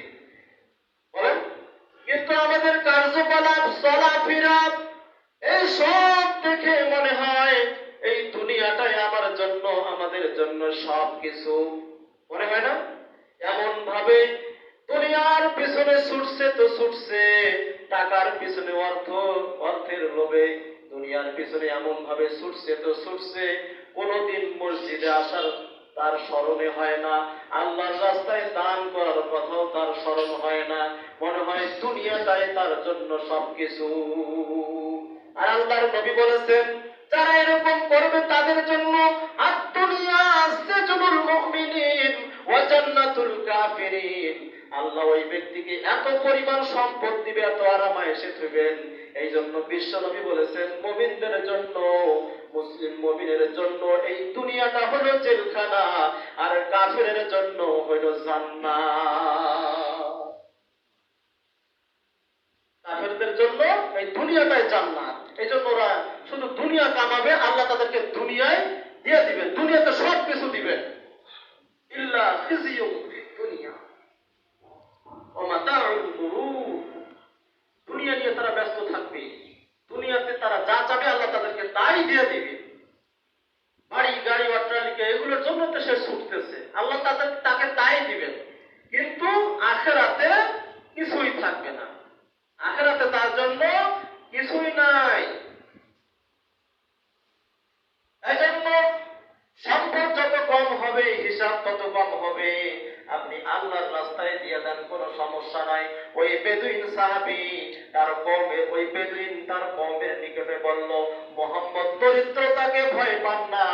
বলেন। কিন্তু আমাদের কার্যকলাপ, চলাফেরা, এই সব দেখে মনে হয় এই দুনিয়াটাই আমার জন্য, আমাদের জন্য সবকিছু, মনে হয় না? এমন ভাবে দুনিয়ার পিছনে ছুটছে তো ছুটছে, টাকার পিছনে, অর্থের লোভে দুনিয়ার পিছনে এমন ভাবে ছুটছে তো ছুটছে, কোনদিন মসজিদে আসার তার স্মরণে হয় না, আল্লাহর রাস্তায় দান করার কথাও তার স্মরণ হয় না, মনে হয় দুনিয়াটাই তার জন্য সবকিছু। আর আল্লাহর নবী বলেছেন, যারা এরকম করবে তাদের জন্য আদ-দুনিয়া সিজনুল মুমিনিন ওয়া জান্নাতুল কাফিরিন। আল্লাহ ওই ব্যক্তিকে এত পরিমাণ সম্পদ দিবে, এত আরামায়েশে দিবেন। এই জন্য বিশ্ব নবী বলেছেন, মুমিনদের জন্য, মুসলিম মুমিনের জন্য এই দুনিয়াটা হলো জেলখানা, আর কাফিরের জন্য হলো জান্নাত। কাফেরদের জন্য এই দুনিয়াটাই জান্নাত। এই জন্য ওরা শুধু দুনিয়া কামাবে, আল্লাহ তাদেরকে দুনিয়ায় দিয়ে দিবেন, দুনিয়াতে সব কিছু দিবেন। ইল্লা খিজিয়ুম ফিদ দুনিয়া ওয়া মাতাউল গুরুর। দুনিয়া নিয়ে তারা ব্যস্ত থাকবে, দুনিয়াতে তারা যা চাবে আল্লাহ তাদেরকে তাই দিয়ে দিবে। বাড়ি গাড়ি অট্টালিকা এগুলোর জন্য তো সে ছুটতেছে, আল্লাহ তাকে তাই দিবেন, কিন্তু আখিরাতে কিছুই থাকবে না, আখিরাতে তার জন্য কিছুই নাই। এই জন্য সম্পদ যত কম হবে, হিসাব তত কম হবে। আপনি আল্লাহর রাস্তায় দিয়ে দেন, কোনো সমস্যা নাই। ওই বেদুইন সাহাবী ওই বেদুইন তার কওমের নিকটে বলল, মুহাম্মদ দরিদ্রতাকে ভয় পান না,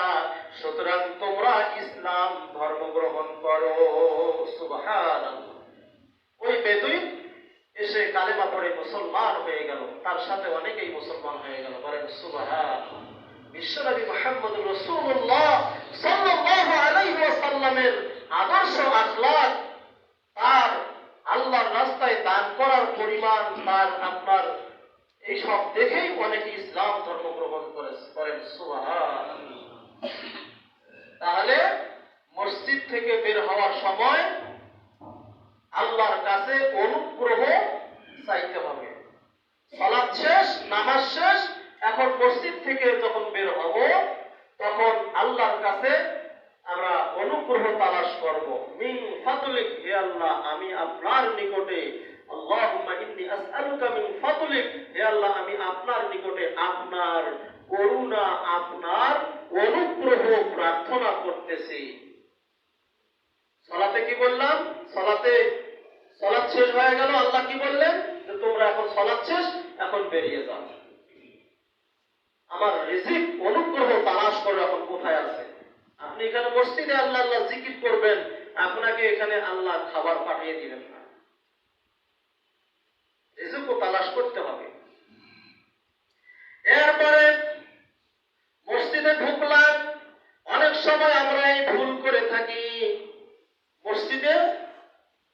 সুতরাং তোমরা ইসলাম ধর্ম গ্রহণ করো। সুবহানাল্লাহ। ওই বেদুইন এসে কালেমা পড়ে মুসলমান হয়ে গেল, তার সাথে অনেকেই মুসলমান হয়ে গেল। বলেন সুবহানাল্লাহ। বিশ্বনবী মুহাম্মদ রাসূলুল্লাহ সাল্লাল্লাহু আলাইহি ওয়াসাল্লামের আদর্শ আখলাক, তার আল্লাহর রাস্তায় দান করার পরিমাণ, তার আপনার এইসব দেখেই অনেকে ইসলাম ধর্ম গ্রহণ করেন। সুবহানাল্লাহ। তাহলে মসজিদ থেকে বের হওয়ার সময় আল্লাহর কাছে অনুগ্রহ চাইতে হবে। সালাত শেষ, নামাজ শেষ, এখন মসজিদ থেকে যখন বের হব তখন আল্লাহর কাছে আমরা অনুগ্রহ তালাশ করব। মিন ফাদলিক, হে আল্লাহ আমি আপনার নিকটে, আল্লাহুম্মা ইন্নী আসআলুকা মিন ফাদলিক, হে আল্লাহ আমি আপনার নিকটে আপনার করুণা, আপনার অনুগ্রহ প্রার্থনা করতেছি। সালাতে কি বললাম? সালাত শেষ হয়ে গেল, আল্লাহ কি বললেন? যে তোমরা এখন সালাত শেষ, এখন বেরিয়ে যাও, আমার রিজিক অনুগ্রহ তালাশ করো এখন কোথায় আছে। আপনি এখানে মসজিদে আল্লাহ আল্লাহ জিকির করবেন, আপনাকে এখানে আল্লাহ খাবার পাঠিয়ে দিবেন না, রিজিকও তালাশ করতে হবে। এরপরে মসজিদে ঢুকলাম, অনেক সময় আমরা এই ভুল করে থাকি, মসজিদে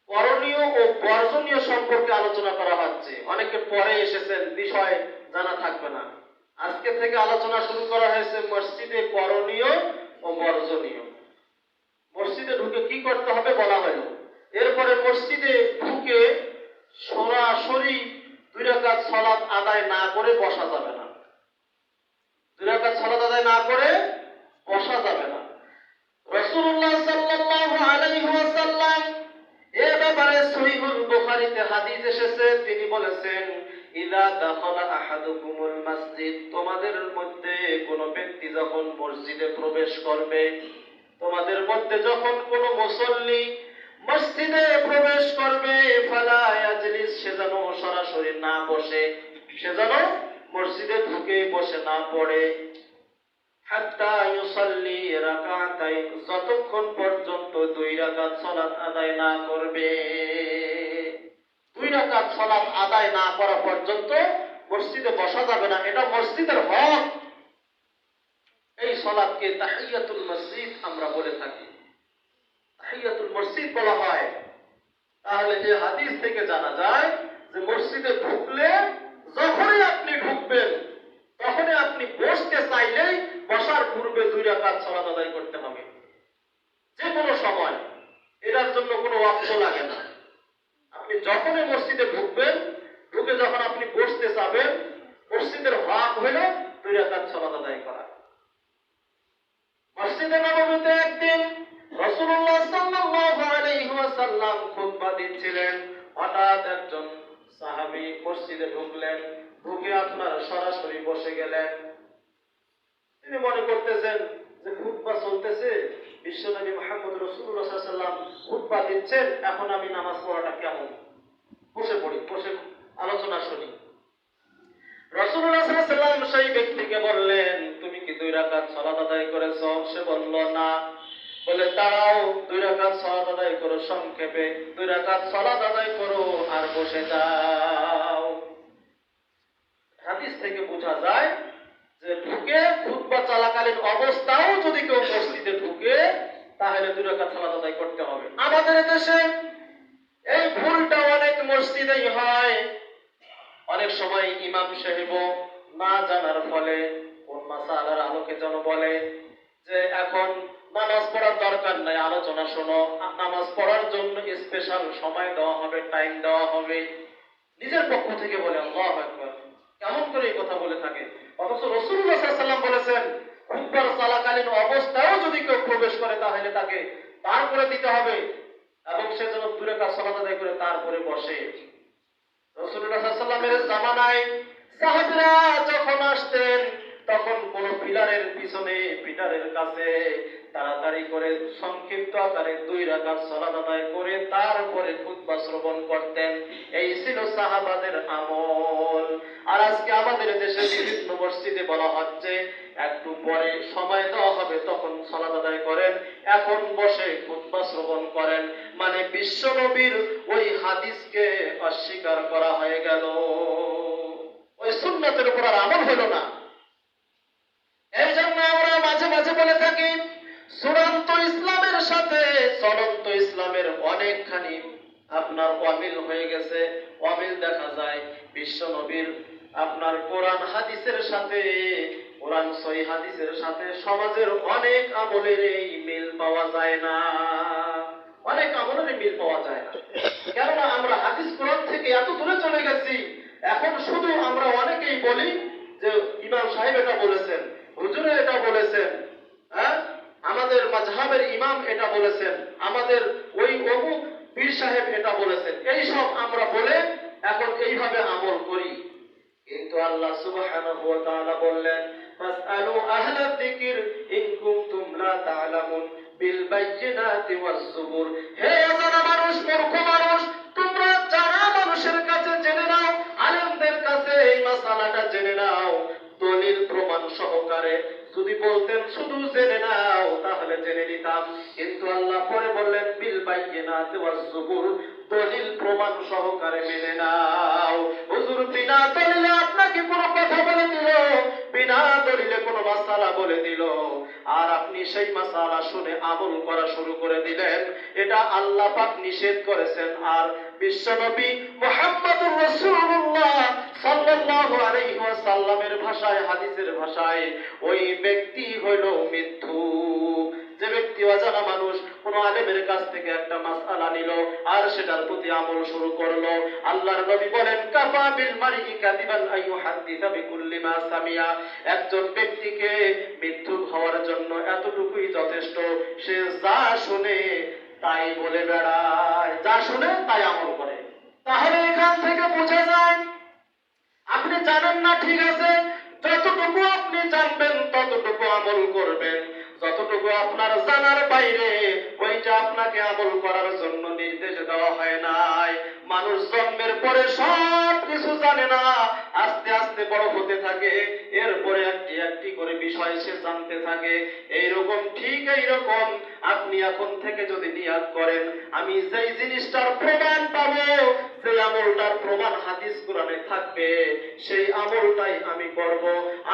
করণীয় ও বর্জনীয় সম্পর্কে আলোচনা করা হচ্ছে। অনেকে পরে এসেছেন, বিষয় জানা থাকবে না, আজকে থেকে আলোচনা শুরু করা হয়েছে মসজিদে করণীয় ও বর্জনীয়। মসজিদে ঢুকে কি করতে হবে বলা হলো। এরপরে মসজিদে ঢুকে সরাসরি 2 রাকাত সালাত আদায় না করে বসা যাবে না, 2 রাকাত সালাত আদায় না করে বসা যাবে না। রাসূলুল্লাহ সাল্লাল্লাহু আলাইহি ওয়াসাল্লাম এ ব্যাপারে সহিহুল বুখারীতে হাদিস এসেছে, তিনি বলেছেন, ইযা দাখালা আহাদুকুমুল মসজিদ, তোমাদের মধ্যে কোন ব্যক্তি যখন মসজিদে প্রবেশ করবে, তোমাদের মধ্যে যখন কোন মুসল্লি মসজিদে প্রবেশ করবে, ফালা ইয়াজলিস, সে যেন সরাসরি না বসে, সে যেন মসজিদে ঢুকে বসে না পড়ে, হাত্তা ইউসাল্লি রাকাতাইন, যতক্ষণ পর্যন্ত 2 রাকাত সালাত আদায় না করবে। 2 রাকাত সালাত আদায় না করা পর্যন্ত মসজিদে বসা যাবে না, এটা মসজিদের হক। এই সালাতকে তাহিয়াতুল মসজিদ আমরা বলে থাকি, তাহিয়াতুল মসজিদ বলা হয়। তাহলে এই হাদিস থেকে জানা যায় যে মসজিদে ঢুকলে, যখনই আপনি ঢুকবেন তখনই আপনি বসতে চাইলেই বসার পূর্বে 2 রাকাত সালাত আদায় করতে হবে, যে কোনো সময়, এটার জন্য কোনো ওয়াক্ত লাগে না। আপনি যখনই মসজিদে ঢুকবেন, ঢুকে যখন আপনি বসতে যাবেন, মসজিদের হক হলো 2 রাকাত সালাত আদায় করা। মসজিদে নববীতে একদিন রাসূলুল্লাহ সাল্লাল্লাহু আলাইহি ওয়াসাল্লাম খুতবা দিচ্ছিলেন, হঠাৎ একজন সাহাবী মসজিদে ঢুকলেন, ঢুকে আপনার সরাসরি বসে গেলেন। তিনি মনে করতেছেন যে খুতবা চলতেছে, বিশ্বনবী মুহাম্মদ রাসূলুল্লাহ সাল্লাল্লাহু আলাইহি ওয়াসাল্লাম খুতবা দিচ্ছেন, এখন আমি নামাজ পড়াটা কেমন, বসে পড়ি, বসে আলোচনা শুনি। রাসূলুল্লাহ সাল্লাল্লাহু আলাইহি ওয়াসাল্লাম সেই ব্যক্তিকে বললেন, তুমি কি 2 রাকাত সালাত আদায় করেছো? সে বলল না। বলে দাঁড়াও, 2 রাকাত সালাত আদায় করো, সংক্ষেপে 2 রাকাত সালাত আদায় করো আর বসে যাও। হাদিস থেকে বোঝা যায় যে ঢুকে খুতবা চলাকালীন অবস্থাও যদি কেউ মসজিদে ঢুকে তাহলে 2 রাকাত সালাত আদায় করতে হবে। আমাদের দেশে এই ভুলটা অনেক মসজিদেই হয়। অনেক সময় ইমাম সাহেব না জানার ফলে কোন মাসালার আলোকে যেন বলে যে এখন নামাজ পড়ার দরকার নাই, আলোচনা শোনো, নামাজ পড়ার জন্য স্পেশাল সময় দেওয়া হবে, টাইম দেওয়া হবে। নিজের পক্ষ থেকে বলে আল্লাহু আকবার। কেমন করে এই কথা বলে থাকে? অথচ রাসূলুল্লাহ সাল্লাল্লাহু আলাইহি ওয়াসাল্লাম বলেছেন খুতবার চলাকালীন অবস্থায়ও যদি কেউ প্রবেশ করে তাহলে তাকে তারপরে দিতে হবে এবং সে যেন 2 রাকাত সালাত আদায় করে তারপরে বসে। রাসূলুল্লাহ সাল্লাল্লাহু আলাইহি ওয়াসাল্লামের জামানায় সাহাবীরা যখন আসতেন তখন কোন পিলারের পিছনে, পিলারের কাছে তাড়াতাড়ি করে সংক্ষিপ্ত আকারে 2 রাকাত সালাত আদায় করে তারপরে খুতবা শ্রবণ করতেন। এই ছিল সাহাবাদের আমল। আর আজকে আমাদের দেশে বিভিন্ন মসজিদে বলা হচ্ছে একটু পরে সময় দেওয়া হবে তখন সালাত আদায় করেন, এখন বসে খুতবা শ্রবণ করেন। মানে বিশ্বনবীর ওই হাদিসকে অস্বীকার করা হয়ে গেল, ওই সুন্নাতের উপর আর আমল হলো না। এই জন্য আমরা মাঝে মাঝে বলে থাকি চূড়ান্ত ইসলামের সাথে চলন্ত ইসলামের অনেকখানি আপনার অমিল হয়ে গেছে। অমিল দেখা যায় বিশ্বনবীর আপনার কোরআন হাদিসের সাথে, কোরআন সহিহ হাদিসের সাথে সমাজের অনেক আমলের এই মিল পাওয়া যায় না, অনেক আমলের মিল পাওয়া যায় না। কেননা আমরা হাদিস কোরআন থেকে এত দূরে চলে গেছি, এখন শুধু আমরা অনেকেই বলি যে ইমাম সাহেব এটা বলেছেন, হুজুরে এটা বলেছেন, হ্যাঁ আমাদের মাযহাবের ইমাম এটা বলেছেন, আমাদের ওই অমুক পীর সাহেব এটা বলেছেন, এই সব আমরা বলে এখন এইভাবে আমল করি। কিন্তু আল্লাহ সুবহানাহু ওয়া তাআলা বললেন ফাসআলু আহলা যিকির ইন কুনতুম লা তা'লামুন বিল বাইয়িনাতি ওয়াজ জুবুর। হে অজানা মানুষ, মূর্খ মানুষ, তোমরা জানা মানুষের কাছে জেনে নাও, আলেমদের কাছে এই মাসালাটা জেনে নাও দলিল প্রমাণ সহকারে। যদি বলতেন শুধু জেনে নাও তাহলে জেনে নিতাম, কিন্তু আল্লাহ পরে বললেন বিল বাইয়িনাতি ওয়াজ জুবুর, দলিল প্রমাণ সহকারে মেনে নাও। হুজুর বিনা দলিলে আপনাকে কোনো কথা বলে দিল, বিনা দলিলে কোনো মাসালা বলে দিল, আর আপনি সেই মাসালা শুনে আমল করা শুরু করে দিলেন, এটা আল্লাহ পাক নিষেধ করেছেন। আর বিশ্বনবী মুহাম্মদুর রাসূলুল্লাহ সাল্লাল্লাহু আলাইহি ওয়াসাল্লামের ভাষায়, হাদিসের ভাষায় ওই ব্যক্তি হইল মিথ্যুক। যে ব্যক্তি অজানা মানুষ কোন আলেমের কাছ থেকে একটা মাসআলা নিল আর সেটার প্রতি আমল শুরু করলো, আল্লাহর নবী বলেন কাফা বিল মারই কাযিবান আইয়ুহাদ্দিসা বিকুল্লি মা সামিয়া। একজন ব্যক্তিকে মিথ্যুক হওয়ার জন্য এতটুকুই যথেষ্ট, সে যা শুনে তাই বলে বেড়ায়, যা শুনে তাই আমল করে। তাহলে এখান থেকে বোঝা যায় আপনি জানেন না, ঠিক আছে, যতটুকু আপনি জানবেন ততটুকু আমল করবেন, যতটুকু আপনার জানার বাইরে ওইটা আপনাকে আমল করার জন্য নির্দেশ দেওয়া হয় নাই। মানুষ জন্মের পরে সব কিছু জানে না, আস্তে আস্তে বড় হতে থাকে, এরপরে একটি একটি করে বিষয় সে জানতে থাকে। এইরকম, ঠিক এইরকম আপনি এখন থেকে যদি নিয়াত করেন আমি যেই জিনিসটার প্রমাণ পাবো, যে আমলটার প্রমাণ হাদিস কোরআনে থাকবে, সেই আমলটাই আমি করব।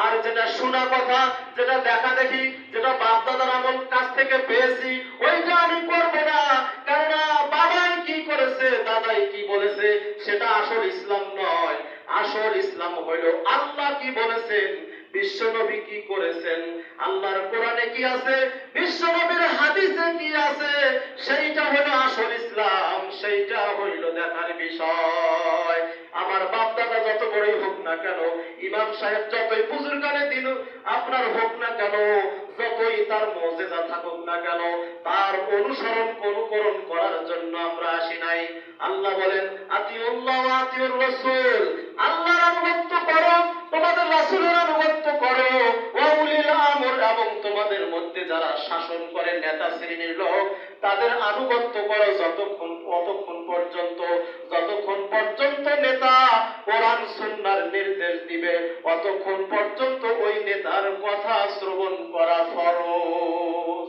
আর যেটা শোনা কথা, যেটা দেখা দেখি, যেটা বাপ দাদার আমল কাছ থেকে পেয়েছি, ওইটা আমি করব না। কারণ বাবাই কি করেছে, দাদাই কি বলেছে, সেটা আসল ইসলাম নয়। আসল ইসলাম হইল আল্লাহ কি বলেছেন, বিশ্বনবী কি করেছেন, আল্লাহর কোরআনে কি আছে, বিশ্বনবীর হাদিসে কি আছে, সেইটা হলো আসল ইসলাম, সেইটা হইল দেখার বিষয়। আমার বাপ দাদা যত বড়ই হোক না কেন, ইমাম সাহেব যতই বুজুর্গানে দিন আপনার হোক না কেন, যতই তার মুজিজা থাকুক না কেন, তার অনুকরণ করার জন্য আমরা আসি নাই। আল্লাহ বলেন আতিউল্লাহ ওয়া আতিউর রাসূল, আল্লাহর আনুগত্য করো, তোমাদের রাসূলের আনুগত্য করো, ওয়া উলিল আমর, এবং তোমাদের মধ্যে যারা শাসন করে নেতা শ্রেণীর লোক তাদের আনুগত্য করো যতক্ষণ পর্যন্ত নেতা কোরআন সুন্নাহর নির্দেশ দিবে ততক্ষণ পর্যন্ত ওই নেতার কথা শ্রবণ করা ফরজ।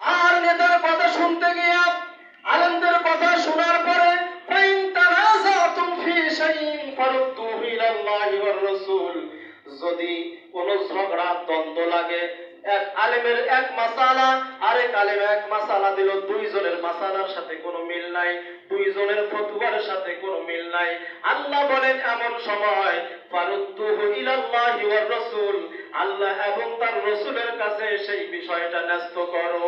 আর নেতার কথা শুনতে গিয়ে আলেমদের কথা শোনার পরে ফাইন তানাযাতুম ফি শাইইন ফারুদ্দুহু ইলাল্লাহি ওয়ার রাসূল, যদি কোনো ঝগড়া দ্বন্দ্ব লাগে, এক আলেমের এক মাসালা আরেক আলেম এক মাসালা দিল, দুইজনের মাসালার সাথে কোনো মিল নাই, দুইজনের ফতোয়ার সাথে কোনো মিল নাই, আল্লাহ বলেন এমন সময় ফারুদ্দুহু ইলাল্লাহি ওয়ার রাসূল, আল্লাহ এবং তার রাসূলের কাছে সেই বিষয়টা ন্যস্ত করো।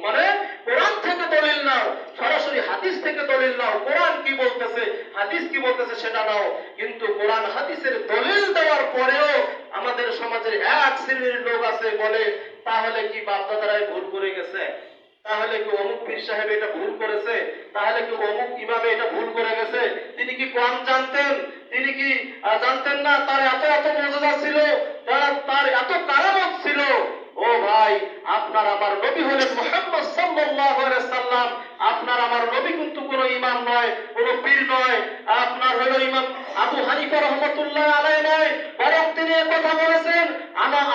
মানে কোরআন থেকে দলিল নাও, সরাসরি হাদিস থেকে দলিল নাও, কোরআন কি বলতেছে হাদিস কি বলতেছে সেটা নাও। কিন্তু কোরআন হাদিসের দলিল দেওয়ার পরেও আমাদের সমাজের এক শ্রেণীর লোক আছে বলে তাহলে কি বাপদাদারাই ভুল করে গেছে, তাহলে কি অমুক পীর সাহেব এটা ভুল করেছে, তাহলে কি অমুক ইমামে এটা ভুল করে গেছে, তিনি কি কোরআন জানতেন, তিনি কি জানতেন না, তার এত মুজিজা ছিল, তার এত কারামত ছিল। ও ভাই, আপনার আমার নবী হলেন মুহাম্মদ সাল্লাল্লাহু আলাইহি সাল্লাম, আপনার আমার নবী কিন্তু কোনো ইমাম নয়, কোনো পীর নয়, আপনার হলো ইমাম আবু হানিফা রাহমাতুল্লাহ আলাইহি নয়, বরং তিনি কথা বলেছেন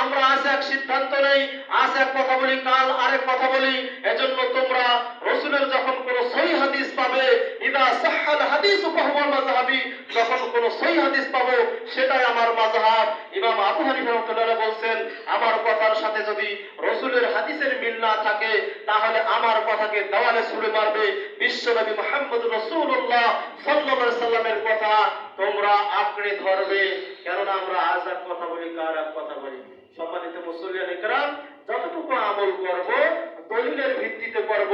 আমরা আজ এক সিদ্ধান্ত নেই, আজ এক কথা বলি, কাল আরেক কথা বলি। এজন্য তোমরা রাসূলের যখন কোন সহিহ হাদিস পাবে, ইদা সাহহাল হাদিসু ফাহুয়া মাযহাবি, যখন কোন সহিহ হাদিস পাবো সেটাই আমার মাযহাব। ইমাম আবু হানিফা রাহমাতুল্লাহ বলেন আমার কথার সাথে যদি রাসূলের হাদিসের মিল না থাকে তাহলে আমার কথাকে দেওয়ালে ছুঁড়ে মারবে। বিশ্বনবী মুহাম্মদ রাসূলুল্লাহ সাল্লাল্লাহু আলাইহি সাল্লামের কথা তোমরা আঁকড়ে ধরবে, কেননা আমরা আজ এক কথা বলি, কার এক কথা বলি। সম্মানিত মুসল্লিয়ানে কেরাম, যতটুকু আমল করব দলিলের ভিত্তিতে করব,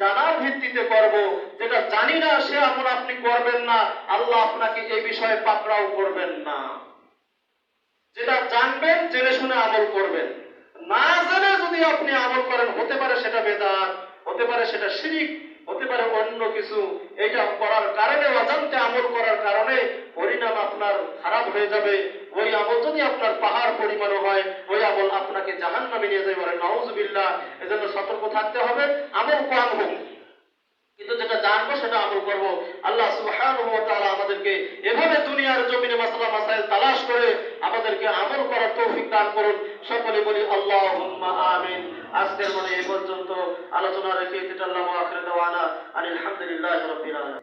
জানার ভিত্তিতে করব, যেটা জানি না সে আমল আপনি করবেন না, আল্লাহ আপনাকে এই বিষয়ে পাকড়াও করবেন না। যেটা জানবেন জেনে শুনে আমল করবেন, না জেনে যদি আপনি আমল করেন হতে পারে সেটা বেদাত, হতে পারে সেটা শিরক, হতে পারে অন্য কিছু। এটা করার কারণে, অজান্তে আমল করার কারণে পরিণাম আপনার খারাপ হয়ে যাবে। ওই আমল যদি আপনার পাহাড় পরিমাণ হয়, ওই আমল আপনাকে জাহান্নামে নিয়ে যাবে, বলে নাউযুবিল্লাহ। এজন্য সতর্ক থাকতে হবে, আমল কম হোক কিন্তু যেটা জানবো সেটা আমল করব। আল্লাহ সুবহানাহু ওয়া তাআলা আমাদেরকে এভাবে দুনিয়ার জমিনে মাসলা মাসাইল তালাশ করে আমাদেরকে আমল করার তৌফিক দান করুন। সকলে বলি আল্লাহুম্মা আমিন। আজকের মনে এই পর্যন্ত আলোচনা রেখে আল্লাহু আখির দাওয়ানা আলহামদুলিল্লাহি রাব্বিল আলামিন।